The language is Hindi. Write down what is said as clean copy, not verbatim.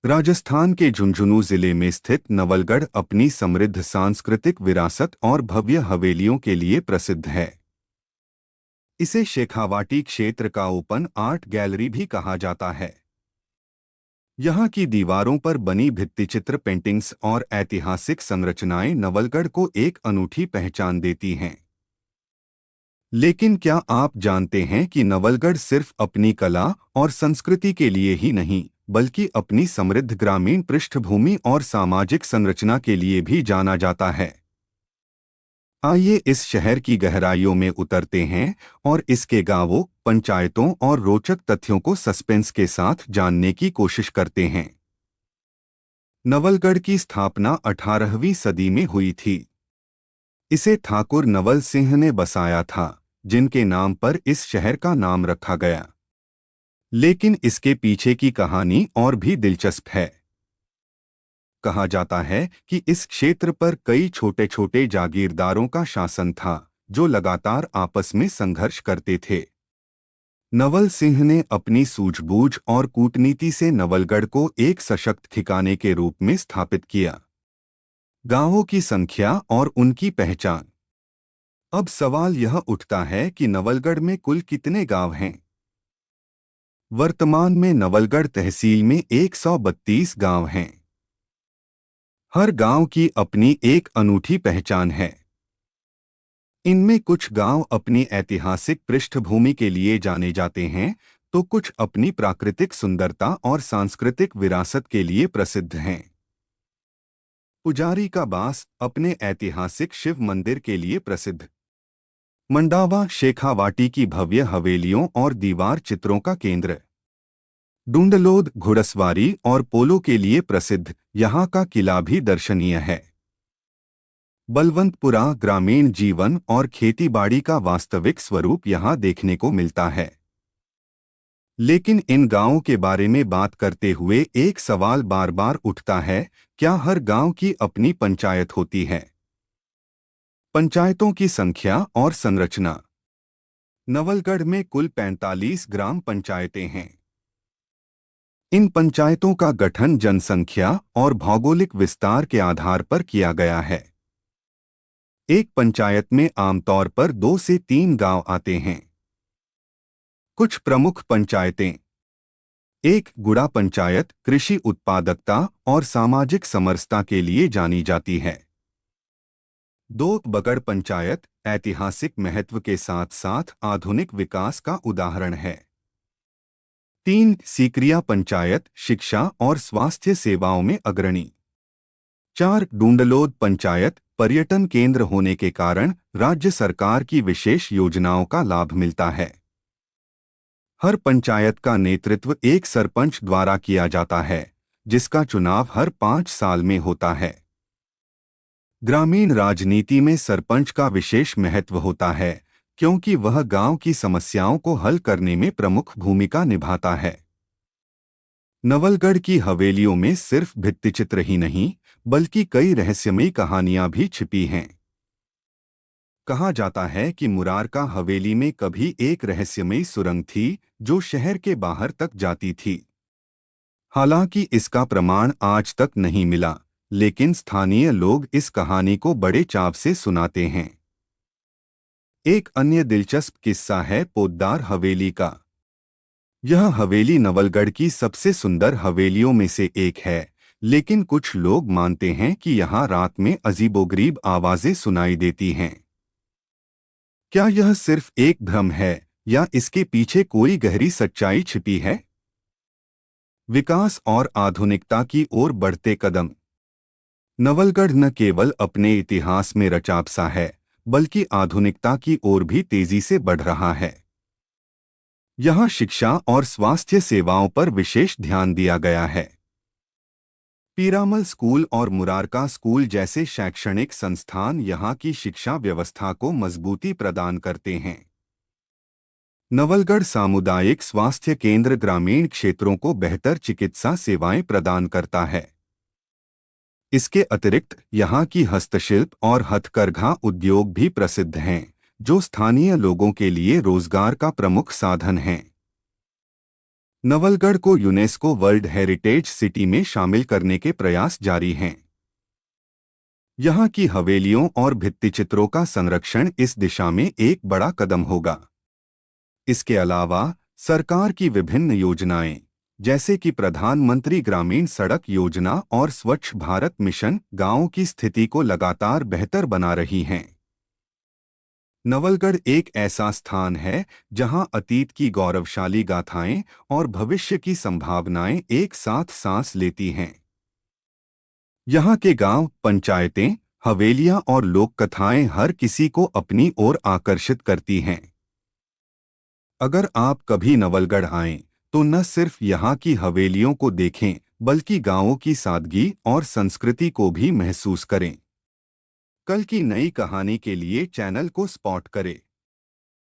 राजस्थान के झुंझुनू जिले में स्थित नवलगढ़ अपनी समृद्ध सांस्कृतिक विरासत और भव्य हवेलियों के लिए प्रसिद्ध है। इसे शेखावाटी क्षेत्र का ओपन आर्ट गैलरी भी कहा जाता है। यहाँ की दीवारों पर बनी भित्तिचित्र पेंटिंग्स और ऐतिहासिक संरचनाएं नवलगढ़ को एक अनूठी पहचान देती हैं। लेकिन क्या आप जानते हैं कि नवलगढ़ सिर्फ अपनी कला और संस्कृति के लिए ही नहीं, बल्कि अपनी समृद्ध ग्रामीण पृष्ठभूमि और सामाजिक संरचना के लिए भी जाना जाता है। आइए इस शहर की गहराइयों में उतरते हैं और इसके गांवों, पंचायतों और रोचक तथ्यों को सस्पेंस के साथ जानने की कोशिश करते हैं। नवलगढ़ की स्थापना 18वीं सदी में हुई थी। इसे ठाकुर नवल सिंह ने बसाया था, जिनके नाम पर इस शहर का नाम रखा गया। लेकिन इसके पीछे की कहानी और भी दिलचस्प है। कहा जाता है कि इस क्षेत्र पर कई छोटे छोटे जागीरदारों का शासन था, जो लगातार आपस में संघर्ष करते थे। नवल सिंह ने अपनी सूझबूझ और कूटनीति से नवलगढ़ को एक सशक्त ठिकाने के रूप में स्थापित किया। गांवों की संख्या और उनकी पहचान। अब सवाल यह उठता है कि नवलगढ़ में कुल कितने गांव हैं? वर्तमान में नवलगढ़ तहसील में 132 गांव हैं। हर गांव की अपनी एक अनूठी पहचान है। इनमें कुछ गांव अपनी ऐतिहासिक पृष्ठभूमि के लिए जाने जाते हैं, तो कुछ अपनी प्राकृतिक सुंदरता और सांस्कृतिक विरासत के लिए प्रसिद्ध हैं। पुजारी का बास अपने ऐतिहासिक शिव मंदिर के लिए प्रसिद्ध। मंडावा शेखावाटी की भव्य हवेलियों और दीवार चित्रों का केंद्र। डूंडलोद घुड़सवारी और पोलो के लिए प्रसिद्ध यहाँ का किला भी दर्शनीय है। बलवंतपुरा ग्रामीण जीवन और खेतीबाड़ी का वास्तविक स्वरूप यहाँ देखने को मिलता है। लेकिन इन गांवों के बारे में बात करते हुए एक सवाल बार बार उठता है, क्या हर गांव की अपनी पंचायत होती है? पंचायतों की संख्या और संरचना। नवलगढ़ में कुल 45 ग्राम पंचायतें हैं। इन पंचायतों का गठन जनसंख्या और भौगोलिक विस्तार के आधार पर किया गया है। एक पंचायत में आमतौर पर 2 से 3 गांव आते हैं। कुछ प्रमुख पंचायतें। 1 गुड़ा पंचायत कृषि उत्पादकता और सामाजिक समरसता के लिए जानी जाती है। 2 बगड़ पंचायत ऐतिहासिक महत्व के साथ साथ आधुनिक विकास का उदाहरण है। 3 सीकरिया पंचायत शिक्षा और स्वास्थ्य सेवाओं में अग्रणी। 4 डूंडलोद पंचायत पर्यटन केंद्र होने के कारण राज्य सरकार की विशेष योजनाओं का लाभ मिलता है। हर पंचायत का नेतृत्व एक सरपंच द्वारा किया जाता है, जिसका चुनाव हर 5 साल में होता है। ग्रामीण राजनीति में सरपंच का विशेष महत्व होता है, क्योंकि वह गांव की समस्याओं को हल करने में प्रमुख भूमिका निभाता है। नवलगढ़ की हवेलियों में सिर्फ भित्तिचित्र ही नहीं, बल्कि कई रहस्यमयी कहानियां भी छिपी हैं। कहा जाता है कि मुरारका हवेली में कभी एक रहस्यमयी सुरंग थी, जो शहर के बाहर तक जाती थी। हालांकि इसका प्रमाण आज तक नहीं मिला, लेकिन स्थानीय लोग इस कहानी को बड़े चाव से सुनाते हैं। एक अन्य दिलचस्प किस्सा है पोद्दार हवेली का। यह हवेली नवलगढ़ की सबसे सुंदर हवेलियों में से एक है, लेकिन कुछ लोग मानते हैं कि यहाँ रात में अजीबोगरीब आवाजें सुनाई देती हैं। क्या यह सिर्फ एक भ्रम है या इसके पीछे कोई गहरी सच्चाई छिपी है? विकास और आधुनिकता की ओर बढ़ते कदम। नवलगढ़ न केवल अपने इतिहास में रचाबसा है, बल्कि आधुनिकता की ओर भी तेजी से बढ़ रहा है। यहाँ शिक्षा और स्वास्थ्य सेवाओं पर विशेष ध्यान दिया गया है। पीरामल स्कूल और मुरारका स्कूल जैसे शैक्षणिक संस्थान यहाँ की शिक्षा व्यवस्था को मजबूती प्रदान करते हैं। नवलगढ़ सामुदायिक स्वास्थ्य केंद्र ग्रामीण क्षेत्रों को बेहतर चिकित्सा सेवाएं प्रदान करता है। इसके अतिरिक्त यहाँ की हस्तशिल्प और हथकरघा उद्योग भी प्रसिद्ध हैं, जो स्थानीय लोगों के लिए रोजगार का प्रमुख साधन हैं। नवलगढ़ को यूनेस्को वर्ल्ड हेरिटेज सिटी में शामिल करने के प्रयास जारी हैं। यहाँ की हवेलियों और भित्तिचित्रों का संरक्षण इस दिशा में एक बड़ा कदम होगा। इसके अलावा सरकार की विभिन्न योजनाएं, जैसे कि प्रधानमंत्री ग्रामीण सड़क योजना और स्वच्छ भारत मिशन, गांवों की स्थिति को लगातार बेहतर बना रही हैं। नवलगढ़ एक ऐसा स्थान है जहां अतीत की गौरवशाली गाथाएं और भविष्य की संभावनाएं एक साथ सांस लेती हैं। यहाँ के गांव, पंचायतें, हवेलियां और लोक कथाएं हर किसी को अपनी ओर आकर्षित करती हैं। अगर आप कभी नवलगढ़ आएं, तो न सिर्फ यहाँ की हवेलियों को देखें, बल्कि गांवों की सादगी और संस्कृति को भी महसूस करें। कल की नई कहानी के लिए चैनल को सब्सक्राइब करें।